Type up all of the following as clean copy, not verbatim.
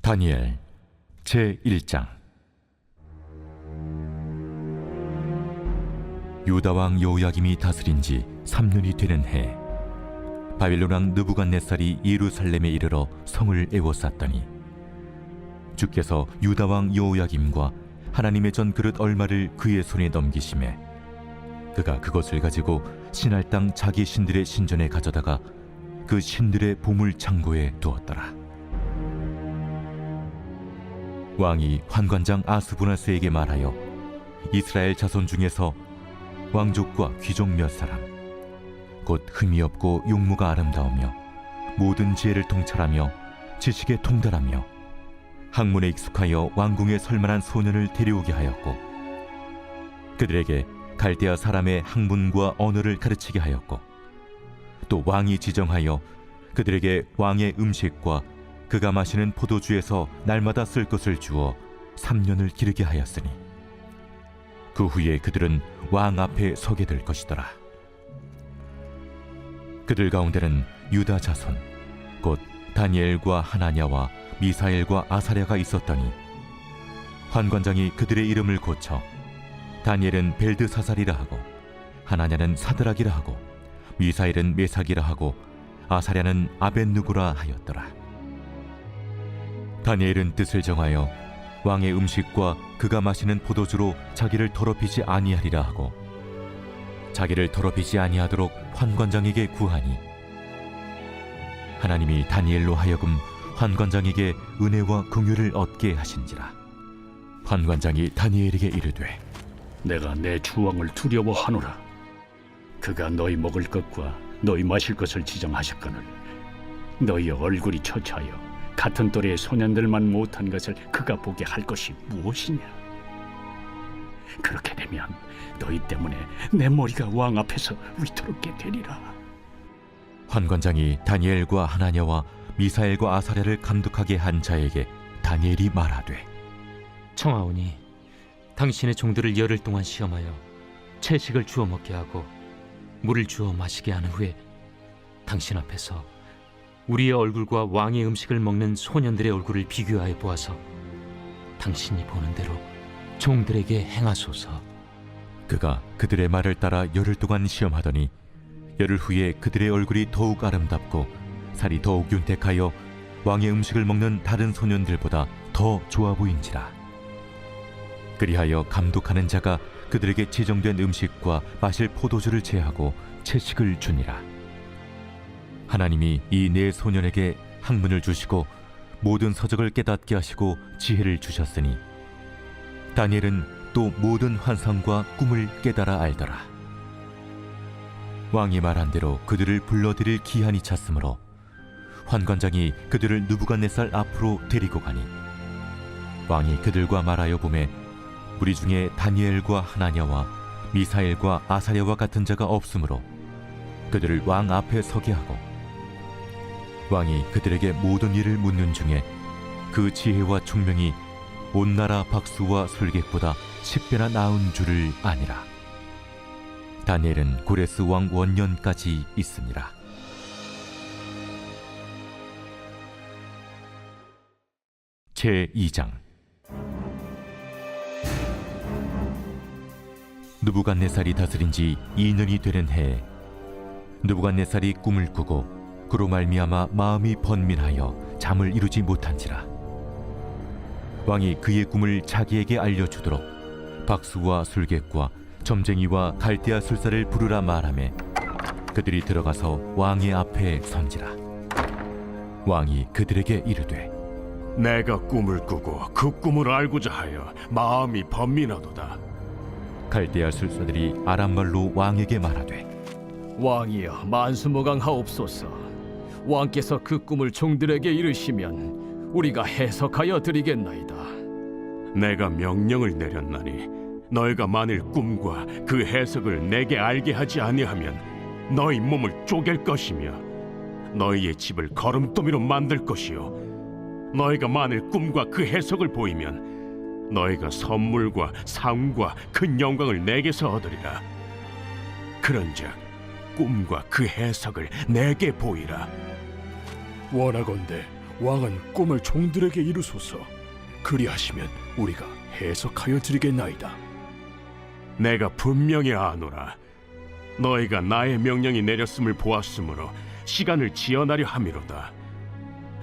다니엘 제1장. 유다 왕 여호야김이 다스린 지 3년이 되는 해, 바빌론 왕 느부갓네살이 예루살렘에 이르러 성을 에워쌌더니 주께서 유다 왕 여호야김과 하나님의 전 그릇 얼마를 그의 손에 넘기심에 그가 그것을 가지고 신할 땅 자기 신들의 신전에 가져다가 그 신들의 보물 창고에 두었더라. 왕이 환관장 아스부나스에게 말하여 이스라엘 자손 중에서 왕족과 귀족 몇 사람, 곧 흠이 없고 용모가 아름다우며 모든 지혜를 통찰하며 지식에 통달하며 학문에 익숙하여 왕궁에 설만한 소년을 데려오게 하였고, 그들에게 갈대아 사람의 학문과 언어를 가르치게 하였고, 또 왕이 지정하여 그들에게 왕의 음식과 그가 마시는 포도주에서 날마다 쓸 것을 주어 3년을 기르게 하였으니 그 후에 그들은 왕 앞에 서게 될 것이더라. 그들 가운데는 유다 자손 곧 다니엘과 하나냐와 미사엘과 아사랴가 있었더니 환관장이 그들의 이름을 고쳐 다니엘은 벨드사살이라 하고, 하나냐는 사드락이라 하고, 미사엘은 메삭이라 하고, 아사랴는 아벳누고라 하였더라. 다니엘은 뜻을 정하여 왕의 음식과 그가 마시는 포도주로 자기를 더럽히지 아니하리라 하고, 자기를 더럽히지 아니하도록 환관장에게 구하니 하나님이 다니엘로 하여금 환관장에게 은혜와 긍휼을 얻게 하신지라. 환관장이 다니엘에게 이르되, 내가 내 주왕을 두려워하노라. 그가 너희 먹을 것과 너희 마실 것을 지정하셨거늘 너희의 얼굴이 처차하여 같은 또래의 소년들만 못한 것을 그가 보게 할 것이 무엇이냐? 그렇게 되면 너희 때문에 내 머리가 왕 앞에서 위태롭게 되리라. 환관장이 다니엘과 하나냐와 미사엘과 아사랴를 감독하게 한 자에게 다니엘이 말하되, 청하오니 당신의 종들을 열흘 동안 시험하여 채식을 주어 먹게 하고 물을 주어 마시게 한 후에 당신 앞에서 우리의 얼굴과 왕의 음식을 먹는 소년들의 얼굴을 비교하여 보아서 당신이 보는 대로 종들에게 행하소서. 그가 그들의 말을 따라 열흘 동안 시험하더니 열흘 후에 그들의 얼굴이 더욱 아름답고 살이 더욱 윤택하여 왕의 음식을 먹는 다른 소년들보다 더 좋아 보인지라. 그리하여 감독하는 자가 그들에게 지정된 음식과 마실 포도주를 제하고 채식을 주니라. 하나님이 이 네 소년에게 학문을 주시고 모든 서적을 깨닫게 하시고 지혜를 주셨으니 다니엘은 또 모든 환상과 꿈을 깨달아 알더라. 왕이 말한 대로 그들을 불러들일 기한이 찼으므로 환관장이 그들을 느부갓네살 앞으로 데리고 가니 왕이 그들과 말하여 보매 우리 중에 다니엘과 하나냐와 미사엘과 아사랴와 같은 자가 없으므로 그들을 왕 앞에 서게 하고, 왕이 그들에게 모든 일을 묻는 중에 그 지혜와 총명이 온 나라 박수와 술객보다 10배나 나은 줄을 아니라. 다니엘은 고레스 왕 원년까지 있습니다. 제2장. 느부갓네살이 다스린 지 2년이 되는 해에 느부갓네살이 꿈을 꾸고 그로 말미암아 마음이 번민하여 잠을 이루지 못한지라. 왕이 그의 꿈을 자기에게 알려주도록 박수와 술객과 점쟁이와 갈대아 술사를 부르라 말하매 그들이 들어가서 왕의 앞에 선지라. 왕이 그들에게 이르되, 내가 꿈을 꾸고 그 꿈을 알고자 하여 마음이 번민하도다. 갈대아 술사들이 아람말로 왕에게 말하되, 왕이여 만수무강하옵소서. 왕께서 그 꿈을 종들에게 이르시면 우리가 해석하여 드리겠나이다. 내가 명령을 내렸나니 너희가 만일 꿈과 그 해석을 내게 알게 하지 아니하면 너희 몸을 쪼갤 것이며 너희의 집을 거름더미로 만들 것이요 너희가 만일 꿈과 그 해석을 보이면 너희가 선물과 상과 큰 영광을 내게서 얻으리라. 그런즉 꿈과 그 해석을 내게 보이라. 원하건대 왕은 꿈을 종들에게 이루소서. 그리하시면 우리가 해석하여 드리겠나이다. 내가 분명히 아노라. 너희가 나의 명령이 내렸음을 보았으므로 시간을 지연하려 함이로다.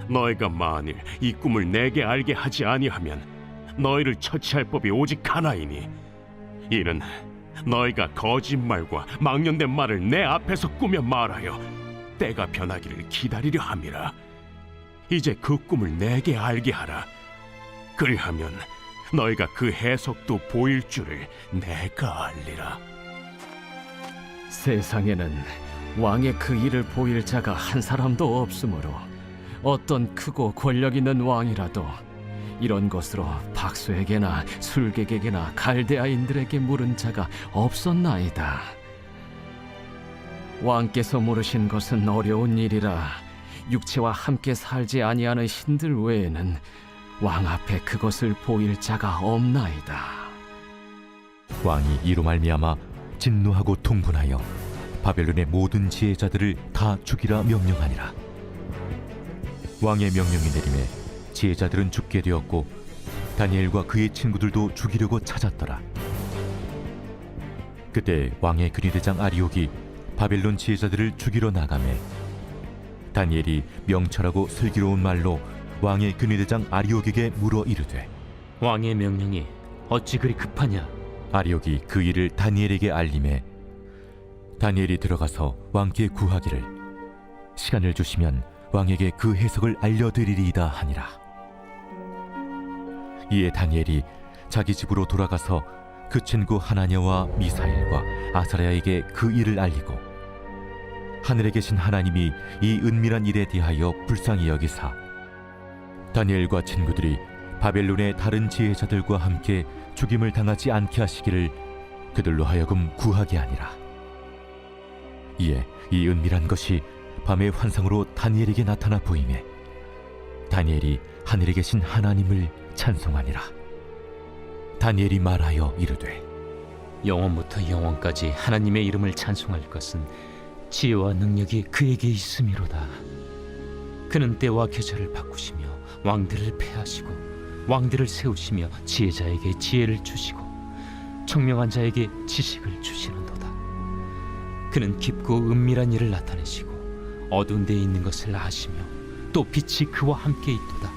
너희가 만일 이 꿈을 내게 알게 하지 아니하면 너희를 처치할 법이 오직 하나이니, 이는 너희가 거짓말과 망령된 말을 내 앞에서 꾸며 말하여 때가 변하기를 기다리려 함이라. 이제 그 꿈을 내게 알게 하라. 그리하면 너희가 그 해석도 보일 줄을 내가 알리라. 세상에는 왕의 그 일을 보일 자가 한 사람도 없으므로 어떤 크고 권력 있는 왕이라도 이런 것으로 박수에게나 술객에게나 갈대아인들에게 물은 자가 없었나이다. 왕께서 물으신 것은 어려운 일이라 육체와 함께 살지 아니하는 신들 외에는 왕 앞에 그것을 보일 자가 없나이다. 왕이 이로 말미암아 진노하고 통분하여 바벨론의 모든 지혜자들을 다 죽이라 명령하니라. 왕의 명령이 내림에 지혜자들은 죽게 되었고 다니엘과 그의 친구들도 죽이려고 찾았더라. 그때 왕의 근위대장 아리옥이 바벨론 지혜자들을 죽이러 나가매 다니엘이 명철하고 슬기로운 말로 왕의 근위대장 아리옥에게 물어 이르되, 왕의 명령이 어찌 그리 급하냐? 아리옥이 그 일을 다니엘에게 알림해 다니엘이 들어가서 왕께 구하기를 시간을 주시면 왕에게 그 해석을 알려드리리이다 하니라. 이에 다니엘이 자기 집으로 돌아가서 그 친구 하나냐와 미사엘과 아사랴에게 그 일을 알리고 하늘에 계신 하나님이 이 은밀한 일에 대하여 불쌍히 여기사 다니엘과 친구들이 바벨론의 다른 지혜자들과 함께 죽임을 당하지 않게 하시기를 그들로 하여금 구하게 하니라. 이에 이 은밀한 것이 밤의 환상으로 다니엘에게 나타나 보이매 다니엘이 하늘에 계신 하나님을 찬송하니라. 다니엘이 말하여 이르되, 영원부터 영원까지 하나님의 이름을 찬송할 것은 지혜와 능력이 그에게 있음이로다. 그는 때와 계절을 바꾸시며 왕들을 패하시고 왕들을 세우시며 지혜자에게 지혜를 주시고 청명한 자에게 지식을 주시는도다. 그는 깊고 은밀한 일을 나타내시고 어두운 데에 있는 것을 아시며 또 빛이 그와 함께 있도다.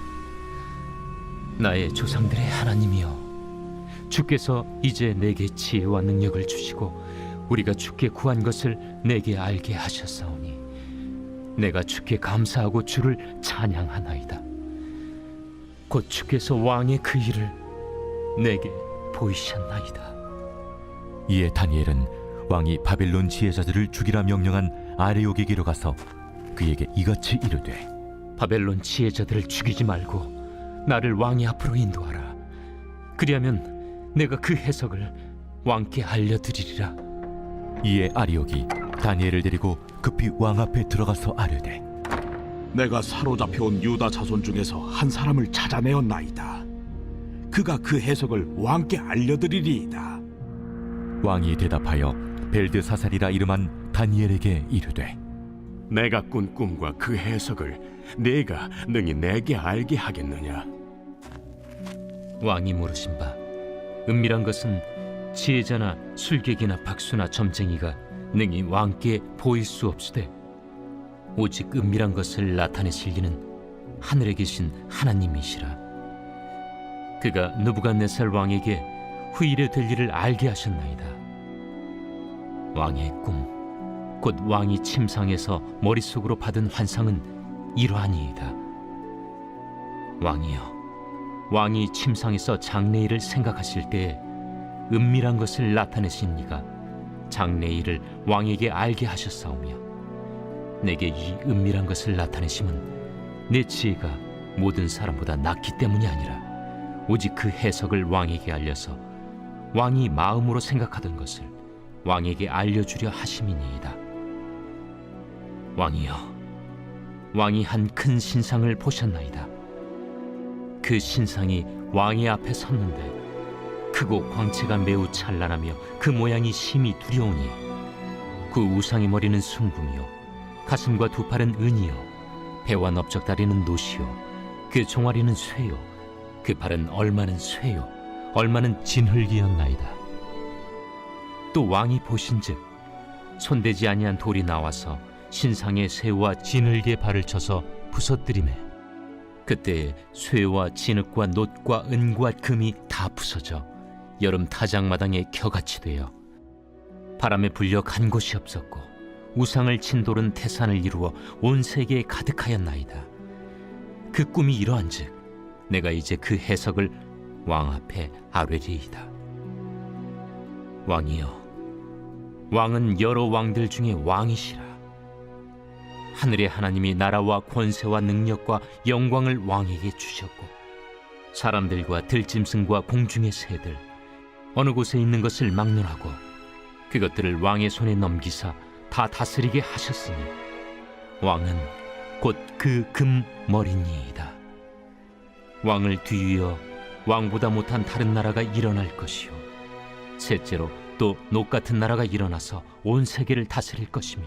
나의 조상들의 하나님이여, 주께서 이제 내게 지혜와 능력을 주시고 우리가 주께 구한 것을 내게 알게 하셨사오니 내가 주께 감사하고 주를 찬양하나이다. 곧 주께서 왕의 그 일을 내게 보이셨나이다. 이에 다니엘은 왕이 바벨론 지혜자들을 죽이라 명령한 아레옥에게로 가서 그에게 이같이 이르되, 바벨론 지혜자들을 죽이지 말고 나를 왕의 앞으로 인도하라. 그리하면 내가 그 해석을 왕께 알려드리리라. 이에 아리옥이 다니엘을 데리고 급히 왕 앞에 들어가서 아뢰되, 내가 사로잡혀온 유다 자손 중에서 한 사람을 찾아내었나이다. 그가 그 해석을 왕께 알려드리리이다. 왕이 대답하여 벨드사살이라 이름한 다니엘에게 이르되, 내가 꾼 꿈과 그 해석을 네가 능히 내게 알게 하겠느냐? 왕이 물으신 바, 은밀한 것은 지혜자나 술객이나 박수나 점쟁이가 능히 왕께 보일 수 없으되 오직 은밀한 것을 나타내실 이는 하늘에 계신 하나님이시라. 그가 느부갓네살 왕에게 후일에 될 일을 알게 하셨나이다. 왕의 꿈, 곧 왕이 침상에서 머릿속으로 받은 환상은 이러하니이다. 왕이여, 왕이 침상에서 장래일을 생각하실 때에 은밀한 것을 나타내신 이가 장래일을 왕에게 알게 하셨사오며 내게 이 은밀한 것을 나타내심은 내 지혜가 모든 사람보다 낫기 때문이 아니라 오직 그 해석을 왕에게 알려서 왕이 마음으로 생각하던 것을 왕에게 알려주려 하심이니이다. 왕이여, 왕이 한 큰 신상을 보셨나이다. 그 신상이 왕의 앞에 섰는데 크고 광채가 매우 찬란하며 그 모양이 심히 두려우니 그 우상의 머리는 순금이요 가슴과 두 팔은 은이요 배와 넓적다리는 노시요 그 종아리는 쇠요, 그 발은 얼마는 쇠요, 얼마는 진흙이었나이다. 또 왕이 보신즉 손대지 아니한 돌이 나와서 신상의 쇠와 진흙의 발을 쳐서 부서뜨리매 그때 쇠와 진흙과 놋과 은과 금이 다 부서져 여름 타작마당에 겨같이 되어 바람에 불려 간 곳이 없었고 우상을 친 돌은 태산을 이루어 온 세계에 가득하였나이다. 그 꿈이 이러한즉 내가 이제 그 해석을 왕 앞에 아뢰리이다. 왕이여, 왕은 여러 왕들 중에 왕이시라. 하늘의 하나님이 나라와 권세와 능력과 영광을 왕에게 주셨고 사람들과 들짐승과 공중의 새들 어느 곳에 있는 것을 막론하고 그것들을 왕의 손에 넘기사 다 다스리게 하셨으니 왕은 곧 그 금머리니이다. 왕을 뒤이어 왕보다 못한 다른 나라가 일어날 것이요 셋째로 또 녹 같은 나라가 일어나서 온 세계를 다스릴 것이며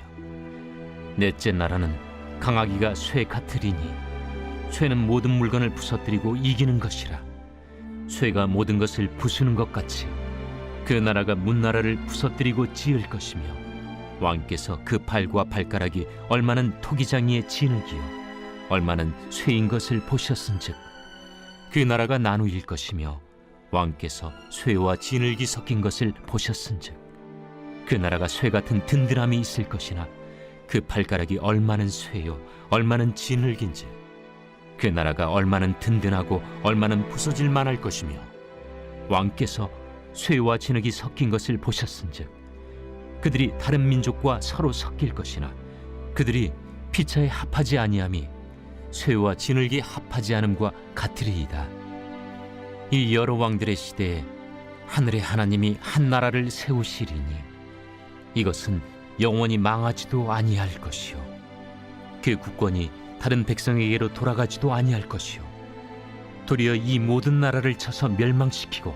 넷째 나라는 강하기가 쇠 같으리니 쇠는 모든 물건을 부서뜨리고 이기는 것이라. 쇠가 모든 것을 부수는 것 같이 그 나라가 문나라를 부서뜨리고 지을 것이며 왕께서 그 팔과 발가락이 얼마는 토기장이의 진흙이요 얼마는 쇠인 것을 보셨은즉 그 나라가 나누일 것이며 왕께서 쇠와 진흙이 섞인 것을 보셨은즉 그 나라가 쇠 같은 든든함이 있을 것이나 그 발가락이 얼마는 쇠요 얼마는 진흙인지 그 나라가 얼마는 든든하고 얼마는 부서질 만할 것이며 왕께서 쇠와 진흙이 섞인 것을 보셨은즉 그들이 다른 민족과 서로 섞일 것이나 그들이 피차에 합하지 아니함이 쇠와 진흙이 합하지 않음과 같으리이다. 이 여러 왕들의 시대에 하늘의 하나님이 한 나라를 세우시리니 이것은 영원히 망하지도 아니할 것이요 그 국권이 다른 백성에게로 돌아가지도 아니할 것이요 도리어 이 모든 나라를 쳐서 멸망시키고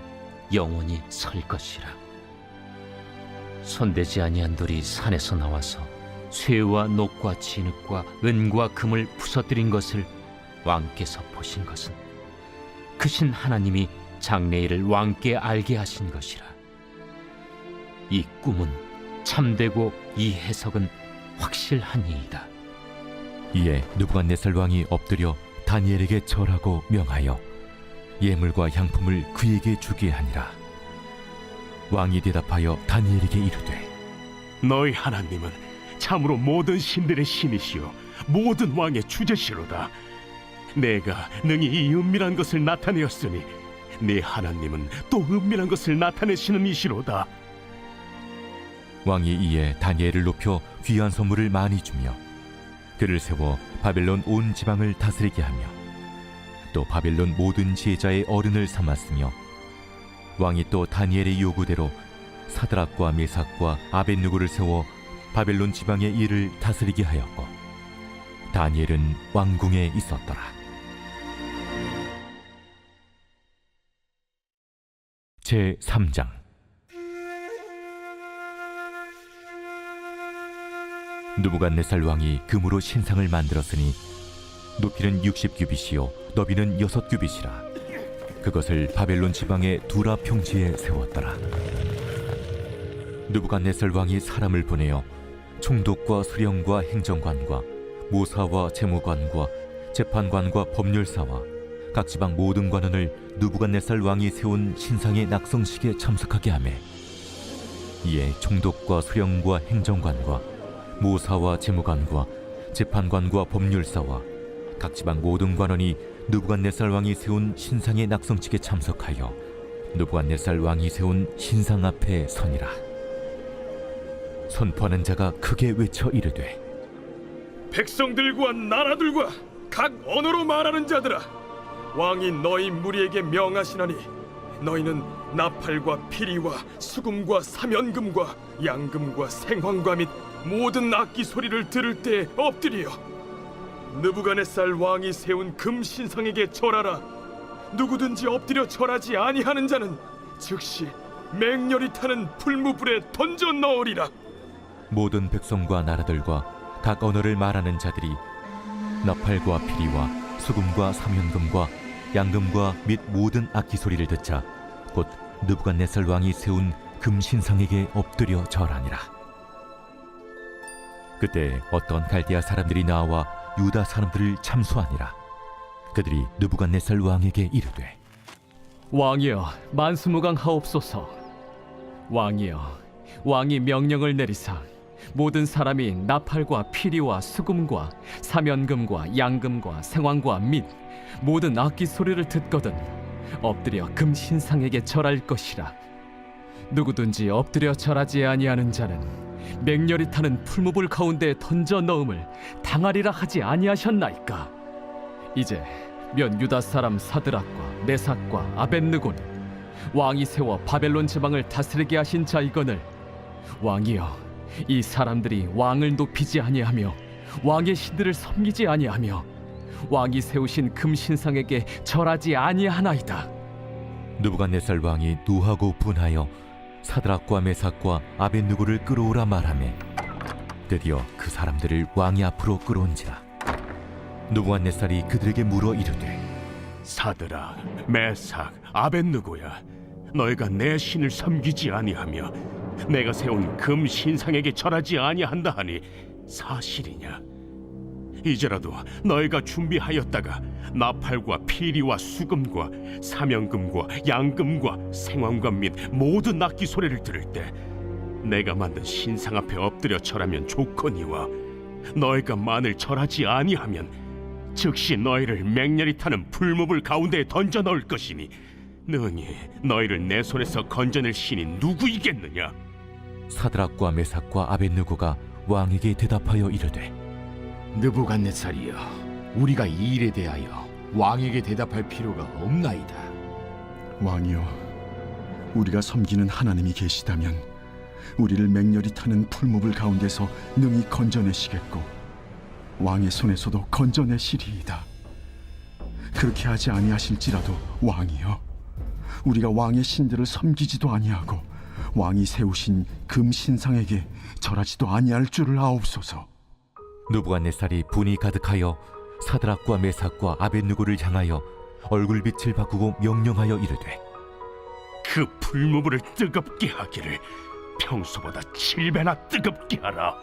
영원히 설 것이라. 손대지 아니한 돌이 산에서 나와서 쇠와 녹과 진흙과 은과 금을 부서뜨린 것을 왕께서 보신 것은 크신 하나님이 장래일을 왕께 알게 하신 것이라. 이 꿈은 참되고 이 해석은 확실하니이다. 이에 느부갓네살 왕이 엎드려 다니엘에게 절하고 명하여 예물과 향품을 그에게 주게 하니라. 왕이 대답하여 다니엘에게 이르되 너희 하나님은 참으로 모든 신들의 신이시요 모든 왕의 주제시로다. 내가 능히 이 은밀한 것을 나타내었으니 네 하나님은 또 은밀한 것을 나타내시는 이시로다. 왕이 이에 다니엘을 높여 귀한 선물을 많이 주며 그를 세워 바벨론 온 지방을 다스리게 하며 또 바벨론 모든 지혜자의 어른을 삼았으며 왕이 또 다니엘의 요구대로 사드락과 메삭과 아벳느고를 세워 바벨론 지방의 일을 다스리게 하였고 다니엘은 왕궁에 있었더라. 제 3장. 느부갓네살 왕이 금으로 신상을 만들었으니 높이는 60규빗이요 너비는 6규빗이라. 그것을 바벨론 지방의 두라 평지에 세웠더라. 느부갓네살 왕이 사람을 보내어 총독과 수령과 행정관과 모사와 재무관과 재판관과 법률사와 각 지방 모든 관원을 느부갓네살 왕이 세운 신상의 낙성식에 참석하게 하매 이에 총독과 수령과 행정관과 모사와 재무관과 재판관과 법률사와 각 지방 모든 관원이 느부갓네살 왕이 세운 신상의 낙성식에 참석하여 느부갓네살 왕이 세운 신상 앞에 서니라. 선포하는 자가 크게 외쳐 이르되 백성들과 나라들과 각 언어로 말하는 자들아, 왕이 너희 무리에게 명하시나니 너희는 나팔과 피리와 수금과 사면금과 양금과 생황과 및 모든 악기 소리를 들을 때 엎드리어 느부갓네살 왕이 세운 금 신상에게 절하라. 누구든지 엎드려 절하지 아니하는 자는 즉시 맹렬히 타는 풀무불에 던져 넣으리라. 모든 백성과 나라들과 각 언어를 말하는 자들이 나팔과 피리와 수금과 사면금과 양금과 및 모든 악기 소리를 듣자 곧 느부갓네살 왕이 세운 금신상에게 엎드려 절하니라. 그때 어떤 갈대아 사람들이 나와 유다 사람들을 참수하니라. 그들이 느부갓네살 왕에게 이르되 왕이여 만수무강하옵소서. 왕이여 왕이 명령을 내리사 모든 사람이 나팔과 피리와 수금과 사면금과 양금과 생황과 및 모든 악기 소리를 듣거든 엎드려 금신상에게 절할 것이라. 누구든지 엎드려 절하지 아니하는 자는 맹렬히 타는 풀무불 가운데 던져 넣음을 당하리라 하지 아니하셨나이까. 이제 면 유다 사람 사드락과 메삭과 아벳느고는 왕이 세워 바벨론 지방을 다스리게 하신 자이거늘 왕이여 이 사람들이 왕을 높이지 아니하며 왕의 신들을 섬기지 아니하며 왕이 세우신 금신상에게 절하지 아니하나이다. 느부갓네살 왕이 노하고 분하여 사드락과 메삭과 아벳느고를 끌어오라 말하매 드디어 그 사람들을 왕이 앞으로 끌어온지라. 느부갓네살이 그들에게 물어 이르되 사드락, 메삭, 아벳느고야, 너희가 내 신을 섬기지 아니하며 내가 세운 금 신상에게 절하지 아니한다 하니 사실이냐? 이제라도 너희가 준비하였다가 나팔과 피리와 수금과 사면금과 양금과 생황금 및 모든 악기 소리를 들을 때 내가 만든 신상 앞에 엎드려 절하면 좋거니와 너희가 만일 절하지 아니하면 즉시 너희를 맹렬히 타는 풀무불 가운데에 던져 넣을 것이니 능히 너희를 내 손에서 건져낼 신이 누구이겠느냐? 사드락과 메삭과 아벳느고가 왕에게 대답하여 이르되 느부갓네살이여, 우리가 이 일에 대하여 왕에게 대답할 필요가 없나이다. 왕이여, 우리가 섬기는 하나님이 계시다면 우리를 맹렬히 타는 풀무불 가운데서 능히 건져내시겠고 왕의 손에서도 건져내시리이다. 그렇게 하지 아니하실지라도 왕이여, 우리가 왕의 신들을 섬기지도 아니하고 왕이 세우신 금신상에게 절하지도 아니할 줄을 아옵소서. 느부갓네살이 분이 가득하여 사드락과 메삭과 아벳느고를 향하여 얼굴빛을 바꾸고 명령하여 이르되 그 풀무불을 뜨겁게 하기를 평소보다 7배나 뜨겁게 하라.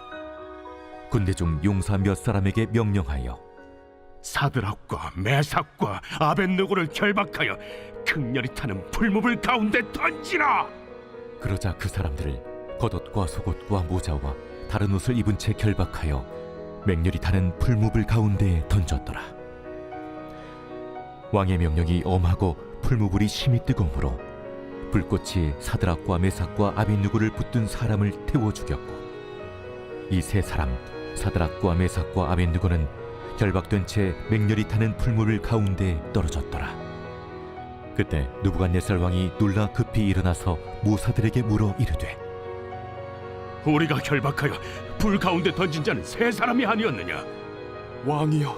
군대 중 용사 몇 사람에게 명령하여 사드락과 메삭과 아벳느고를 결박하여 극렬히 타는 풀무불 가운데 던지라. 그러자 그 사람들을 겉옷과 속옷과 모자와 다른 옷을 입은 채 결박하여 맹렬히 타는 풀무불 가운데에 던졌더라. 왕의 명령이 엄하고 풀무불이 심히 뜨거우므로 불꽃이 사드락과 메삭과 아벳느고를 붙든 사람을 태워 죽였고 이 세 사람 사드락과 메삭과 아벳느고는 결박된 채 맹렬히 타는 풀무불 가운데에 떨어졌더라. 그때 느부갓네살 왕이 놀라 급히 일어나서 모사들에게 물어 이르되 우리가 결박하여 불 가운데 던진 자는 세 사람이 아니었느냐? 왕이여,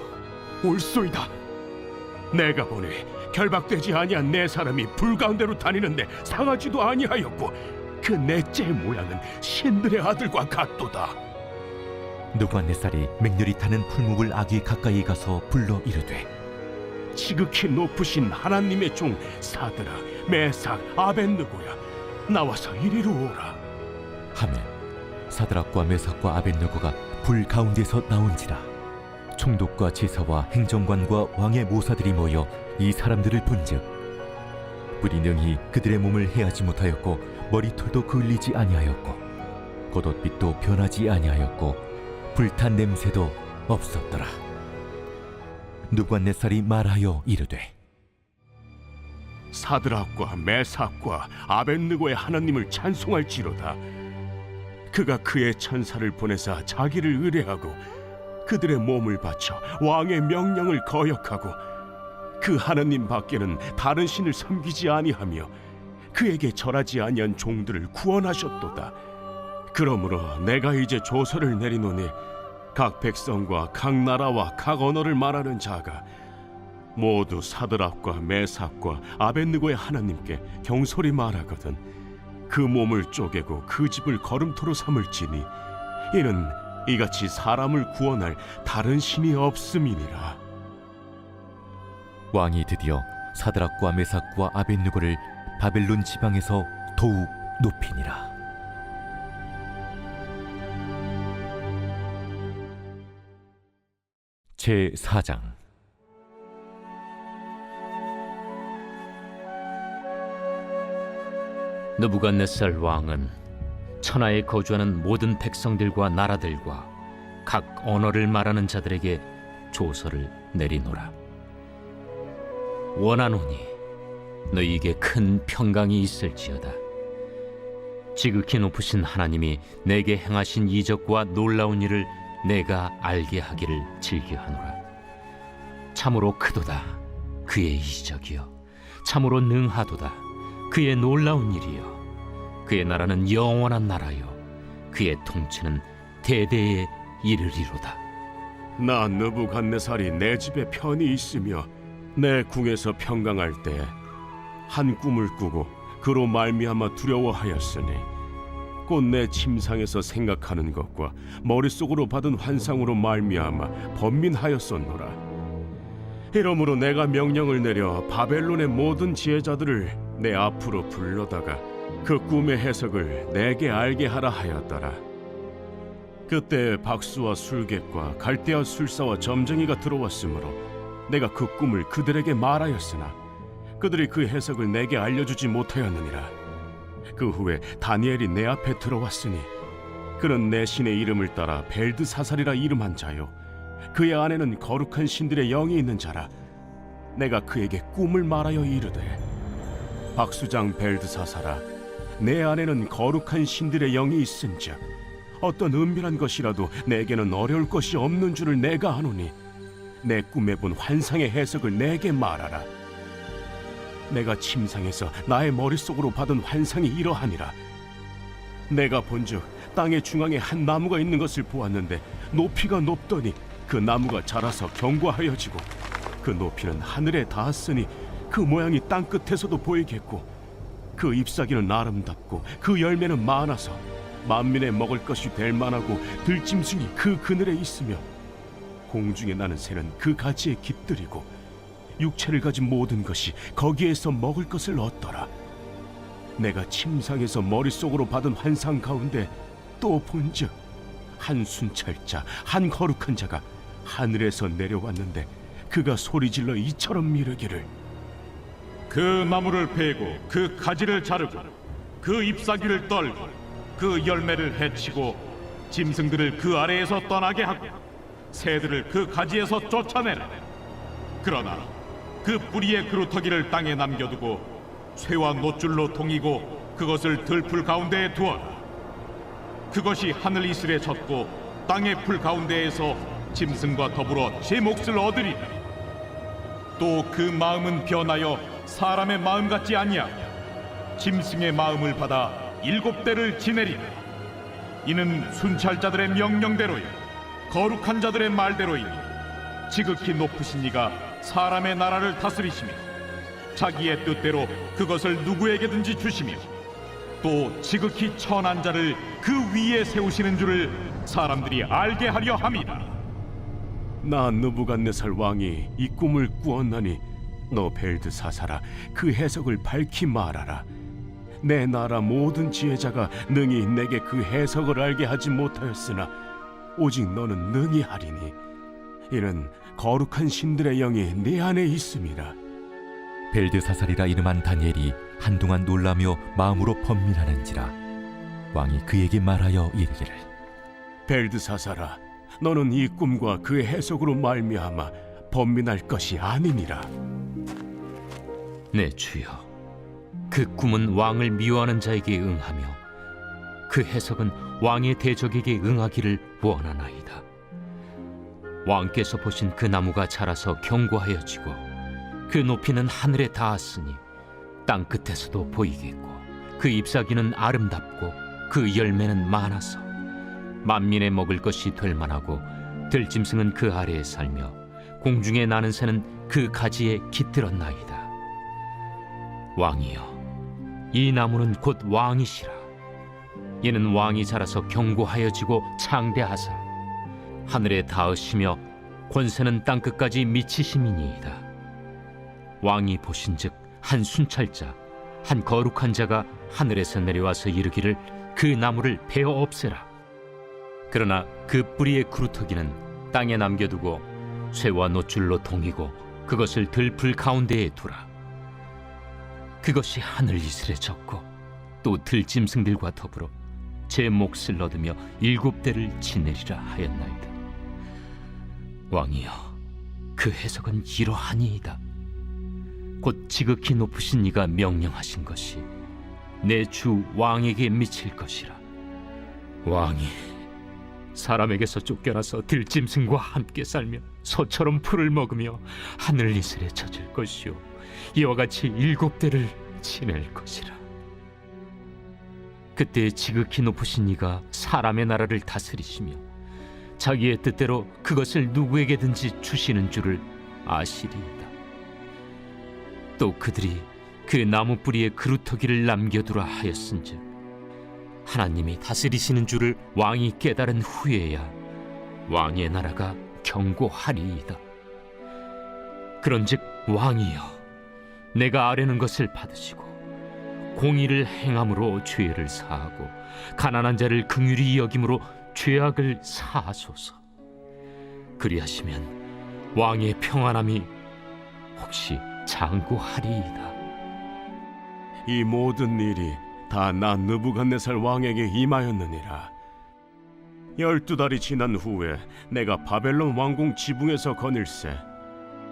옳소이다. 내가 보니 결박되지 아니한 네 사람이 불 가운데로 다니는데 상하지도 아니하였고 그 넷째의 모양은 신들의 아들과 같도다. 느부갓네살이 맹렬히 타는 풀무불 아귀 가까이 가서 불러 이르되 지극히 높으신 하나님의 종 사드락, 메삭, 아벳느고야, 나와서 이리로 오라. 하매 사드락과 메삭과 아벳느고가 불 가운데서 나온지라. 총독과 지사와 행정관과 왕의 모사들이 모여 이 사람들을 본즉 불이 능히 그들의 몸을 해하지 못하였고 머리털도 그을리지 아니하였고 겉옷빛도 변하지 아니하였고 불탄 냄새도 없었더라. 느부갓네살이 말하여 이르되 사드락과 메삭과 아벳느고의 하나님을 찬송할지로다. 그가 그의 천사를 보내사 자기를 의뢰하고 그들의 몸을 바쳐 왕의 명령을 거역하고 그 하나님 밖에는 다른 신을 섬기지 아니하며 그에게 절하지 아니한 종들을 구원하셨도다. 그러므로 내가 이제 조서를 내리노니 각 백성과 각 나라와 각 언어를 말하는 자가 모두 사드락과 메삭과 아벳느고의 하나님께 경솔히 말하거든 그 몸을 쪼개고 그 집을 거름토로 삼을지니 이는 이같이 사람을 구원할 다른 신이 없음이니라. 왕이 드디어 사드락과 메삭과 아벳느고를 바벨론 지방에서 더욱 높이니라. 제 4장. 느부갓네살 왕은 천하에 거주하는 모든 백성들과 나라들과 각 언어를 말하는 자들에게 조서를 내리노라. 원하노니 너희에게 큰 평강이 있을지어다. 지극히 높으신 하나님이 내게 행하신 이적과 놀라운 일을 내가 알게 하기를 즐겨하노라. 참으로 크도다 그의 이적이요, 참으로 능하도다 그의 놀라운 일이요. 그의 나라는 영원한 나라요, 그의 통치는 대대에 이르리로다. 나 느부갓네살이 내 집에 편히 있으며 내 궁에서 평강할 때 한 꿈을 꾸고 그로 말미암아 두려워하였으니 곧 내 침상에서 생각하는 것과 머릿속으로 받은 환상으로 말미암아 번민하였었노라. 이러므로 내가 명령을 내려 바벨론의 모든 지혜자들을 내 앞으로 불러다가 그 꿈의 해석을 내게 알게 하라 하였더라. 그때 박수와 술객과 갈대아 술사와 점쟁이가 들어왔으므로 내가 그 꿈을 그들에게 말하였으나 그들이 그 해석을 내게 알려주지 못하였느니라. 그 후에 다니엘이 내 앞에 들어왔으니 그는 내 신의 이름을 따라 벨드사살이라 이름한 자요, 그의 안에는 거룩한 신들의 영이 있는 자라. 내가 그에게 꿈을 말하여 이르되, 박수장 벨드사살아, 내 안에는 거룩한 신들의 영이 있은즉 어떤 은밀한 것이라도 내게는 어려울 것이 없는 줄을 내가 아노니 내 꿈에 본 환상의 해석을 내게 말하라. 내가 침상에서 나의 머릿속으로 받은 환상이 이러하니라. 내가 본즉 땅의 중앙에 한 나무가 있는 것을 보았는데 높이가 높더니 그 나무가 자라서 견고하여지고 그 높이는 하늘에 닿았으니 그 모양이 땅 끝에서도 보이겠고 그 잎사귀는 아름답고 그 열매는 많아서 만민의 먹을 것이 될 만하고 들짐승이 그 그늘에 있으며 공중에 나는 새는 그 가지에 깃들이고 육체를 가진 모든 것이 거기에서 먹을 것을 얻더라. 내가 침상에서 머릿속으로 받은 환상 가운데 또 본즉 한 순찰자, 한 거룩한 자가 하늘에서 내려왔는데 그가 소리질러 이처럼 이르기를, 그 나무를 베고 그 가지를 자르고 그 잎사귀를 떨고 그 열매를 해치고 짐승들을 그 아래에서 떠나게 하고 새들을 그 가지에서 쫓아내라. 그러나 그 뿌리의 그루터기를 땅에 남겨두고 쇠와 노줄로 동이고 그것을 들풀 가운데에 두어라. 그것이 하늘 이슬에 젖고 땅의 풀 가운데에서 짐승과 더불어 제 몫을 얻으리라. 또 그 마음은 변하여 사람의 마음 같지 아니하고 짐승의 마음을 받아 7대를 지내리라. 이는 순찰자들의 명령대로요 거룩한 자들의 말대로이니 지극히 높으신 이가 사람의 나라를 다스리시며 자기의 뜻대로 그것을 누구에게든지 주시며 또 지극히 천한 자를 그 위에 세우시는 줄을 사람들이 알게 하려 함이라. 나 느부갓네살 왕이 이 꿈을 꾸었나니 너 벨드사살아, 그 해석을 밝히 말하라. 내 나라 모든 지혜자가 능히 내게 그 해석을 알게 하지 못하였으나 오직 너는 능히 하리니 이는 거룩한 신들의 영이 네 안에 있음이라. 벨드사살이라 이름한 다니엘이 한동안 놀라며 마음으로 번민하는지라. 왕이 그에게 말하여 이르기를, 벨드사살아, 너는 이 꿈과 그 해석으로 말미암아 번민할 것이 아니니라. 내 주여, 그 꿈은 왕을 미워하는 자에게 응하며 그 해석은 왕의 대적에게 응하기를 원하나이다. 왕께서 보신 그 나무가 자라서 견고하여지고 그 높이는 하늘에 닿았으니 땅 끝에서도 보이겠고 그 잎사귀는 아름답고 그 열매는 많아서 만민의 먹을 것이 될 만하고 들짐승은 그 아래에 살며 공중에 나는 새는 그 가지에 깃들었나이다. 왕이여, 이 나무는 곧 왕이시라. 이는 왕이 자라서 견고하여지고 창대하사 하늘에 닿으시며 권세는 땅끝까지 미치심이니이다. 왕이 보신즉 한 순찰자 한 거룩한 자가 하늘에서 내려와서 이르기를 그 나무를 베어 없애라. 그러나 그 뿌리의 구루터기는 땅에 남겨두고 쇠와 노줄로 동이고 그것을 들풀 가운데에 두라. 그것이 하늘 이슬에 젖고 또 들짐승들과 더불어 제 몫을 얻으며 7대를 지내리라 하였나이다. 왕이여, 그 해석은 이러하니이다. 곧 지극히 높으신 이가 명령하신 것이 내 주 왕에게 미칠 것이라. 왕이 사람에게서 쫓겨나서 들짐승과 함께 살며 소처럼 풀을 먹으며 하늘 이슬에 젖을 것이요 이와 같이 7대를 지낼 것이라. 그때 지극히 높으신 이가 사람의 나라를 다스리시며 자기의 뜻대로 그것을 누구에게든지 주시는 줄을 아시리이다. 또 그들이 그 나무 뿌리에 그루터기를 남겨두라 하였은즉 하나님이 다스리시는 줄을 왕이 깨달은 후에야 왕의 나라가 견고하리이다. 그런즉 왕이여, 내가 아뢰는 것을 받으시고 공의를 행함으로 죄를 사하고 가난한 자를 긍휼히 여김으로 죄악을 사하소서. 그리하시면 왕의 평안함이 혹시 장구하리이다. 이 모든 일이 다 나 느부갓네살 왕에게 임하였느니라. 12달이 지난 후에 내가 바벨론 왕궁 지붕에서 거닐세.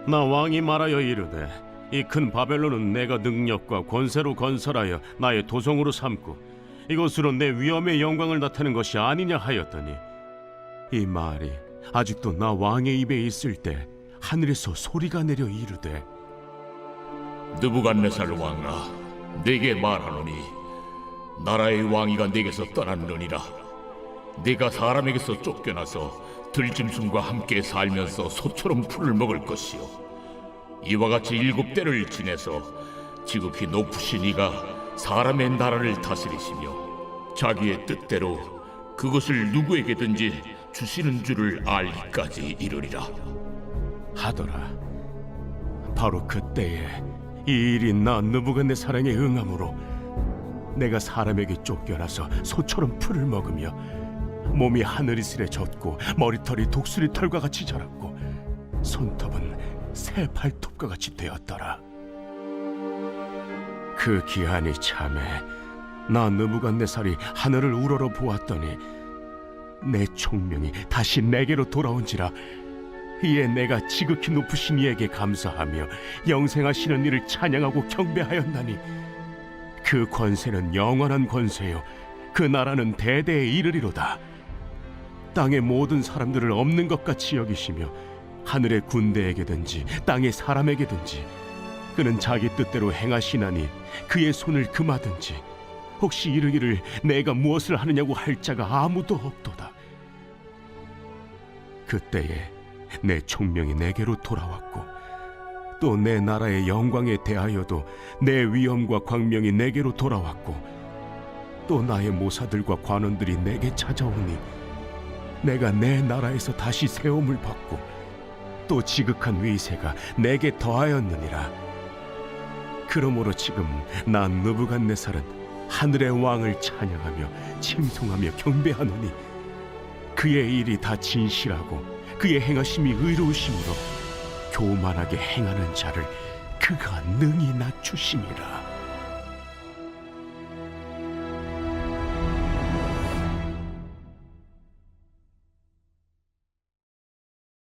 나 왕이 말하여 이르되 이 큰 바벨론은 내가 능력과 권세로 건설하여 나의 도성으로 삼고 이것으로 내 위엄의 영광을 나타낸 것이 아니냐 하였더니 이 말이 아직도 나 왕의 입에 있을 때 하늘에서 소리가 내려 이르되 느부갓네살 왕아, 네게 말하노니 나라의 왕위가 네게서 떠났느니라. 네가 사람에게서 쫓겨나서 들짐승과 함께 살면서 소처럼 풀을 먹을 것이요 이와 같이 7대를 지내서 지극히 높으신 이가 사람의 나라를 다스리시며 자기의 뜻대로 그것을 누구에게든지 주시는 줄을 알기까지 이르리라 하더라. 바로 그때에 이 일이 나 느부갓네살에게 응함으로 내가 사람에게 쫓겨나서 소처럼 풀을 먹으며 몸이 하늘이슬에 젖고 머리털이 독수리 털과 같이 자랐고 손톱은 새 발톱과 같이 되었더라. 그 기한이 참에 나 느부갓네살이 하늘을 우러러 보았더니 내 총명이 다시 내게로 돌아온지라. 이에 내가 지극히 높으신 이에게 감사하며 영생하시는 이를 찬양하고 경배하였나니 그 권세는 영원한 권세요 그 나라는 대대에 이르리로다. 땅의 모든 사람들을 없는 것 같이 여기시며 하늘의 군대에게든지 땅의 사람에게든지 그는 자기 뜻대로 행하시나니 그의 손을 금하든지 혹시 이르기를 내가 무엇을 하느냐고 할 자가 아무도 없도다. 그때에 내 총명이 내게로 돌아왔고 또 내 나라의 영광에 대하여도 내 위엄과 광명이 내게로 돌아왔고 또 나의 모사들과 관원들이 내게 찾아오니 내가 내 나라에서 다시 세움을 받고 또 지극한 위세가 내게 더하였느니라. 그러므로 지금 나 느부갓네살은 하늘의 왕을 찬양하며 칭송하며 경배하노니 그의 일이 다 진실하고 그의 행하심이 의로우심으로 교만하게 행하는 자를 그가 능히 낮추심이라.